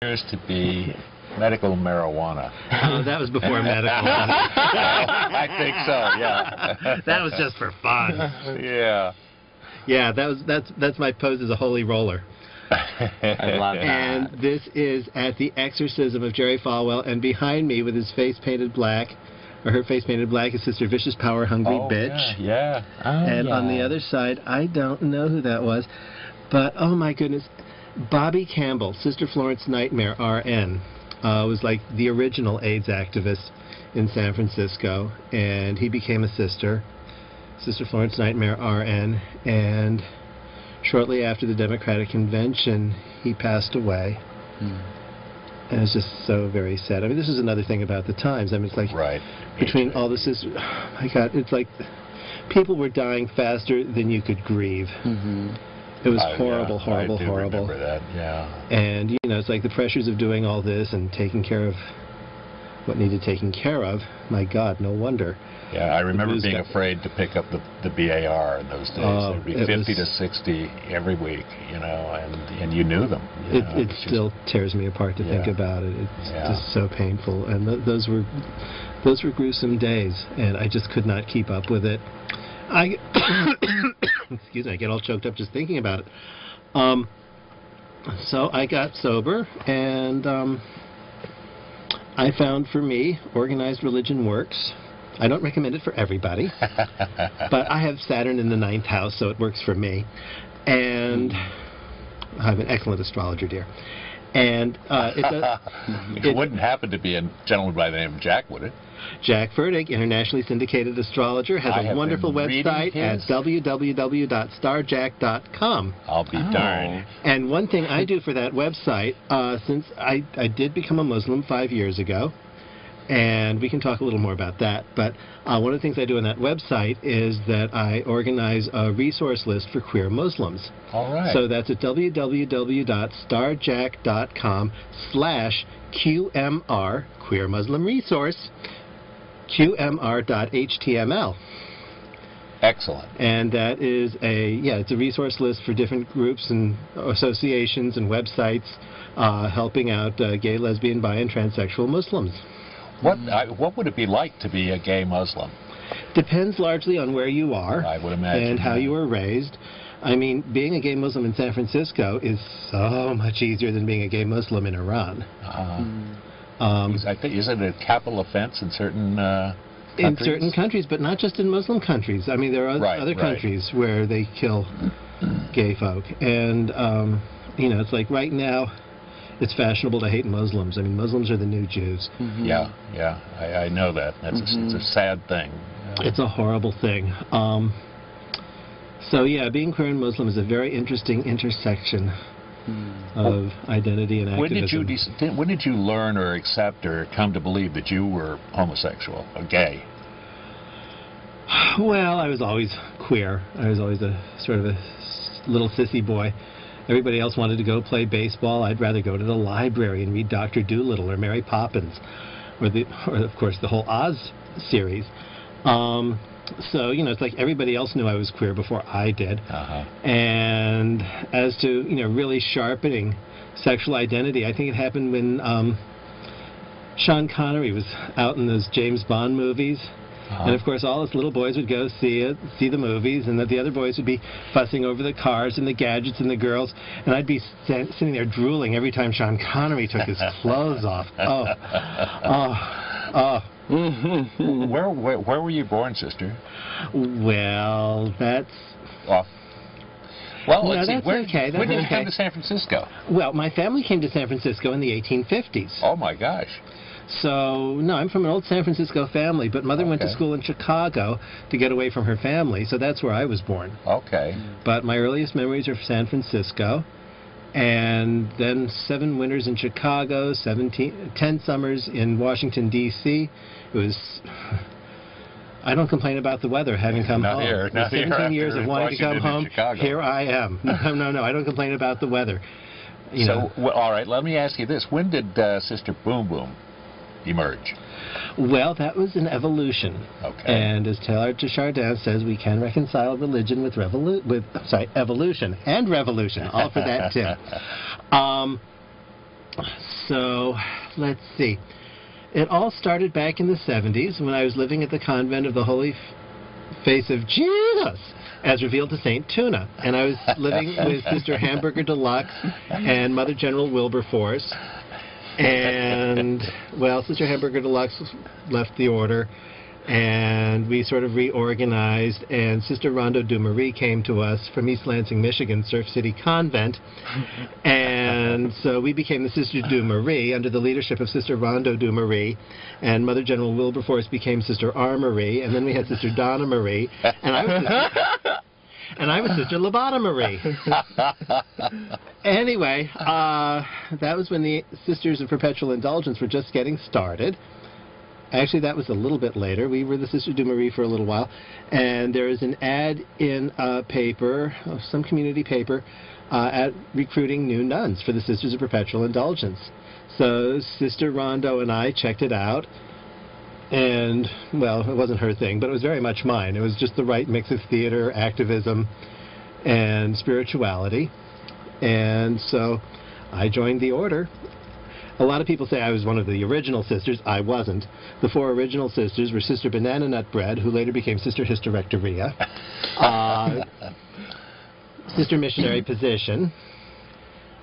appears to be medical marijuana. Oh, that was before medical. I think so, yeah. That was just for fun. Yeah. Yeah, that's my pose as a holy roller. I love that. And this is at the exorcism of Jerry Falwell, and behind me with his face painted black, or her face painted black, is Sister Vicious Power Hungry Bitch. Yeah. And on the other side, I don't know who that was, but oh my goodness, Bobby Campbell, Sister Florence Nightmare, RN, was like the original AIDS activist in San Francisco, and he became a sister, Sister Florence Nightmare, RN, and shortly after the Democratic Convention, he passed away. And it's just so very sad. I mean, this is another thing about the times. I mean, it's like between all the sisters, oh my God, it's like people were dying faster than you could grieve. It was horrible, horrible, I do horrible. remember that, yeah. And, you know, it's like the pressures of doing all this and taking care of what needed taken care of. My God, no wonder. Yeah, I remember being afraid to pick up the BAR in those days. It would be 50 to 60 every week, you know, and you knew them. It still tears me apart to think about it. It's just so painful. And those were gruesome days, and I just could not keep up with it. Excuse me, I get all choked up just thinking about it. So I got sober, and I found for me, organized religion works. I don't recommend it for everybody, but I have Saturn in the 9th house, so it works for me. And I'm an excellent astrologer, dear. And it wouldn't happen to be a gentleman by the name of Jack, would it? Jack Furtick, internationally syndicated astrologer, has a wonderful website at www.starjack.com. I'll be darned. And one thing I do for that website, since I did become a Muslim 5 years ago, and we can talk a little more about that, but one of the things I do on that website is that I organize a resource list for queer Muslims. All right. So that's at www.starjack.com/QMR, Queer Muslim Resource, QMR.html. Excellent. And that is it's a resource list for different groups and associations and websites helping out gay, lesbian, bi, and transsexual Muslims. What would it be like to be a gay Muslim? Depends largely on where you are. I would imagine. And how you were raised. I mean, being a gay Muslim in San Francisco is so much easier than being a gay Muslim in Iran. I think, is it a capital offense in certain countries? In certain countries, but not just in Muslim countries. I mean, there are other countries where they kill gay folk. And, you know, it's like right now, it's fashionable to hate Muslims. I mean, Muslims are the new Jews. Yeah, I know that. It's a sad thing. It's a horrible thing. So, yeah, being queer and Muslim is a very interesting intersection of identity and activism. When did you learn or accept or come to believe that you were homosexual or gay? Well, I was always queer. I was always a sort of a little sissy boy. Everybody else wanted to go play baseball. I'd rather go to the library and read Dr. Dolittle or Mary Poppins, or of course the whole Oz series. So, you know, it's like everybody else knew I was queer before I did. And as to, you know, really sharpening sexual identity, I think it happened when Sean Connery was out in those James Bond movies. And, of course, all us little boys would go see the movies, and that the other boys would be fussing over the cars and the gadgets and the girls, and I'd be sitting there drooling every time Sean Connery took his clothes off. Where were you born, sister? Well, that's... Well, no, let's see. When did you come to San Francisco? Well, my family came to San Francisco in the 1850s. Oh, my gosh. So, no, I'm from an old San Francisco family, but Mother went to school in Chicago to get away from her family, so that's where I was born. Okay. But my earliest memories are of San Francisco, and then 7 winters in Chicago, 10 summers in Washington, D.C. It was... I don't complain about the weather, having come home. Not 17 years of wanting to come home, here I am. No, I don't complain about the weather. You know. Well, all right, let me ask you this. When did Sister Boom Boom emerge? Well, that was an evolution. Okay. And as Taylor de Chardin says, we can reconcile religion with evolution and revolution, all for that too. So, let's see. It all started back in the 70s when I was living at the convent of the Holy Face of Jesus, as revealed to St. Tuna. And I was living with Sister Hamburger Deluxe and Mother General Wilberforce. And, well, Sister Hamburger Deluxe left the order, and we sort of reorganized, and Sister Rondo Du Marie came to us from East Lansing, Michigan, Surf City Convent, and so we became the Sister Du Marie under the leadership of Sister Rondo Du Marie, and Mother General Wilberforce became Sister R. Marie, and then we had Sister Donna Marie, and I was Sister Labata Marie. Anyway, that was when the Sisters of Perpetual Indulgence were just getting started. Actually, that was a little bit later. We were the Sister Du Marie for a little while. And there is an ad in a paper, some community paper, at recruiting new nuns for the Sisters of Perpetual Indulgence. So Sister Rondo and I checked it out. And, well, it wasn't her thing, but it was very much mine. It was just the right mix of theater, activism, and spirituality. And so I joined the order. A lot of people say I was one of the original sisters. I wasn't. The 4 original sisters were Sister Banana Nut Bread, who later became Sister Hysterectoria, Sister Missionary Position,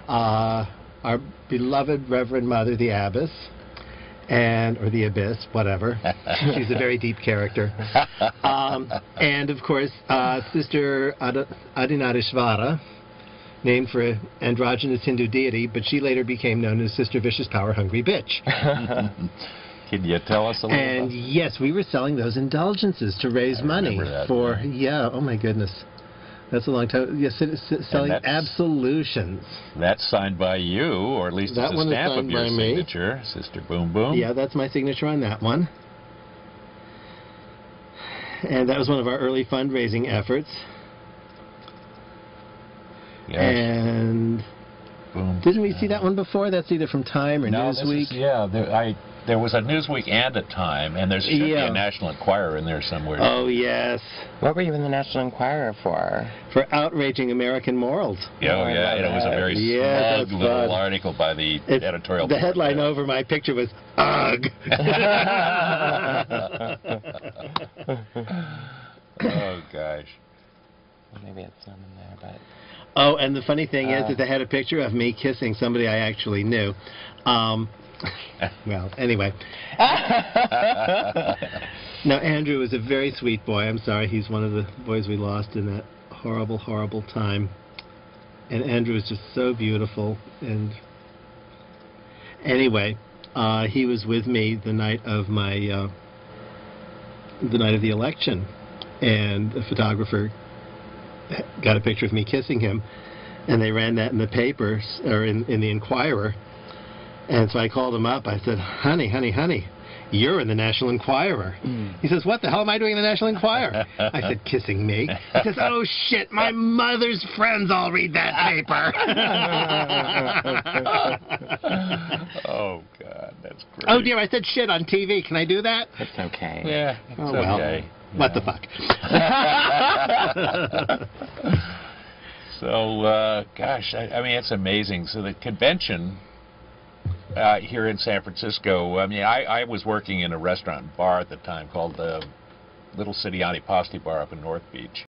our beloved Reverend Mother, the Abbess, or the Abyss, whatever. She's a very deep character. And, of course, Sister Adinadishvara, named for an androgynous Hindu deity, but she later became known as Sister Vicious Power Hungry Bitch. Can you tell us a little And yes, we were selling those indulgences to raise money for, oh my goodness. That's a long time. Yes, selling absolutions. That's signed by you, or at least it's a stamp of your signature, Sister Boom Boom. Yeah, that's my signature on that one. And that was one of our early fundraising efforts. Yes. And didn't we see that one before? That's either from Time or Newsweek. There was a Newsweek and a Time, and there's be a National Enquirer in there somewhere. Oh, yes. What were you in the National Enquirer for? For outraging American morals. Yeah, and it was a very smug little article by the editorial. The headline over my picture was, "Ugh." Oh, gosh. Well, maybe it's not in there, but... Oh, and the funny thing is that they had a picture of me kissing somebody I actually knew. Well, anyway. Now, Andrew is a very sweet boy. I'm sorry, he's one of the boys we lost in that horrible, horrible time. And Andrew is just so beautiful. And anyway, he was with me the night of my, the night of the election. And a photographer got a picture of me kissing him, and they ran that in the papers, or in the Enquirer. And so I called him up. I said, honey, you're in the National Enquirer. He says, what the hell am I doing in the National Enquirer? I said, kissing me. He says, oh, shit, my mother's friends all read that paper. Oh, God, that's great. Oh, dear, I said shit on TV. Can I do that? It's okay. Yeah, it's okay. What the fuck? So, gosh, I mean, it's amazing. So the convention here in San Francisco, I mean, I was working in a restaurant and bar at the time called the Little City Antipasti Bar up in North Beach.